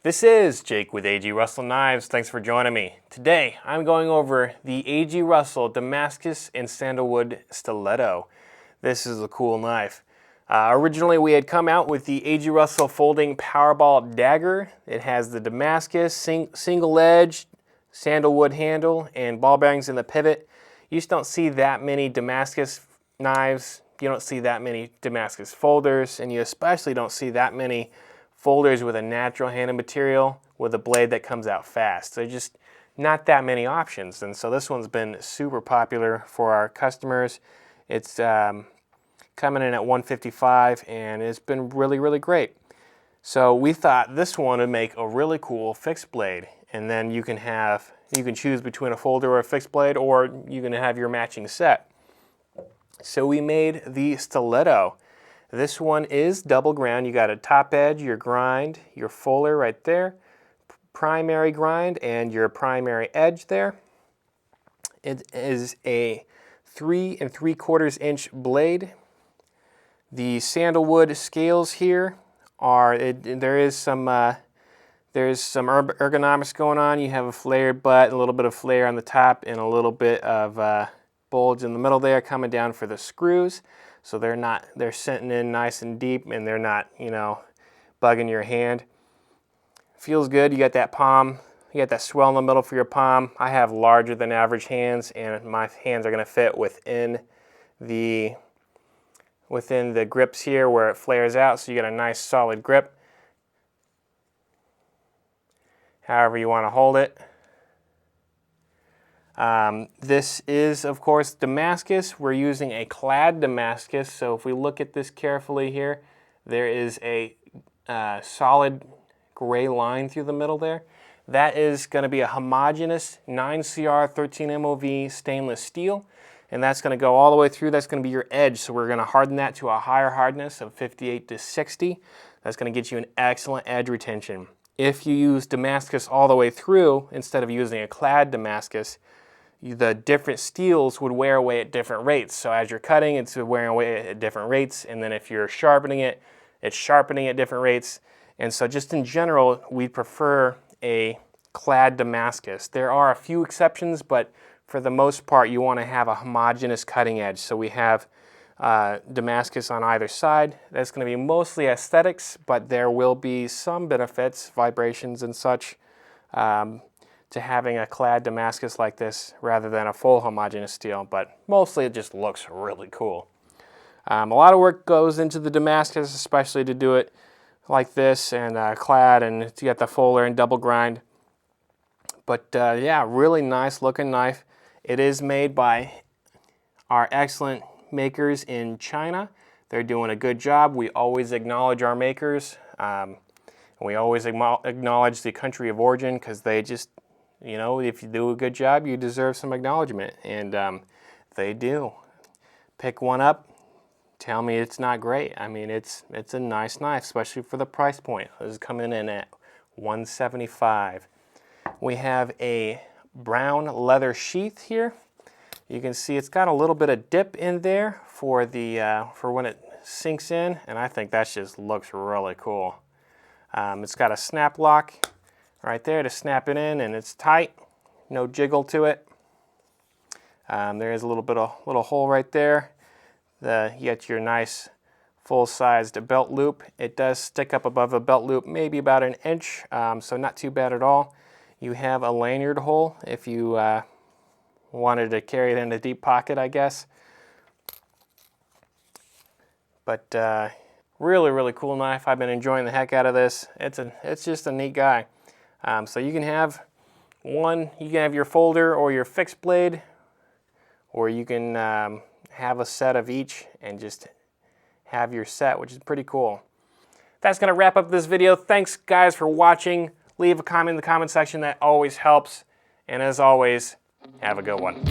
This is Jake with A.G. Russell Knives. Thanks for joining me. Today I'm going over the A.G. Russell Damascus and Sandalwood Stiletto. This is a cool knife. Originally we had come out with the A.G. Russell Folding Powerball Dagger. It has the Damascus single edge, sandalwood handle, and ball bearings in the pivot. You just don't see that many Damascus knives. You don't see that many Damascus folders, and you especially don't see that many folders with a natural handle material with a blade that comes out fast. There's just not that many options, and so this one's been super popular for our customers. It's coming in at $155, and it's been really great. So we thought this one would make a really cool fixed blade, and then you can choose between a folder or a fixed blade, or you can have your matching set. So we made the stiletto. This one is double ground. You got a top edge, your grind, your fuller right there, primary grind, and your primary edge there. It is a 3 3/4 inch blade. The sandalwood scales here are, there's some ergonomics going on. You have a flared butt, a little bit of flare on the top, and a little bit of bulge in the middle there coming down for the screws. So they're sitting in nice and deep, and they're not, bugging your hand. Feels good. You got that palm, you got that swell in the middle for your palm. I have larger than average hands, and my hands are going to fit within the grips here where it flares out, so you get a nice solid grip. However you want to hold it. This is, of course, Damascus. We're using a Clad Damascus, so if we look at this carefully here, there is a solid gray line through the middle there. That is going to be a homogeneous 9CR 13 MOV stainless steel, and that's going to go all the way through. That's going to be your edge, so we're going to harden that to a higher hardness of 58 to 60. That's going to get you an excellent edge retention. If you use Damascus all the way through, instead of using a Clad Damascus, the different steels would wear away at different rates. So as you're cutting, it's wearing away at different rates, and then if you're sharpening it, it's sharpening at different rates. And so just in general, we prefer a Clad Damascus. There are a few exceptions, but for the most part, you want to have a homogeneous cutting edge. So we have Damascus on either side. That's going to be mostly aesthetics, but there will be some benefits, vibrations and such, to having a Clad Damascus like this rather than a full homogeneous steel, but mostly it just looks really cool. A lot of work goes into the Damascus, especially to do it like this, and Clad, and to get the fuller and double grind. But yeah, really nice looking knife. It is made by our excellent makers in China. They're doing a good job. We always acknowledge our makers. We always acknowledge the country of origin, because they just, if you do a good job, you deserve some acknowledgement, and they do. Pick one up, tell me it's not great. I mean, it's a nice knife, especially for the price point. This is coming in at $175. We have a brown leather sheath here. You can see it's got a little bit of dip in there for when it sinks in, and I think that just looks really cool. It's got a snap lock right there to snap it in, and it's tight, no jiggle to it. There is a little hole right there. You got your nice full-sized belt loop. It does stick up above the belt loop, maybe about an inch, so not too bad at all. You have a lanyard hole if you wanted to carry it in a deep pocket, I guess. But really cool knife. I've been enjoying the heck out of this. It's just a neat guy. So you can have your folder or your fixed blade, or you can have a set of each and just have your set, which is pretty cool. That's going to wrap up this video. Thanks guys for watching. Leave a comment in the comment section. That always helps. And as always, have a good one.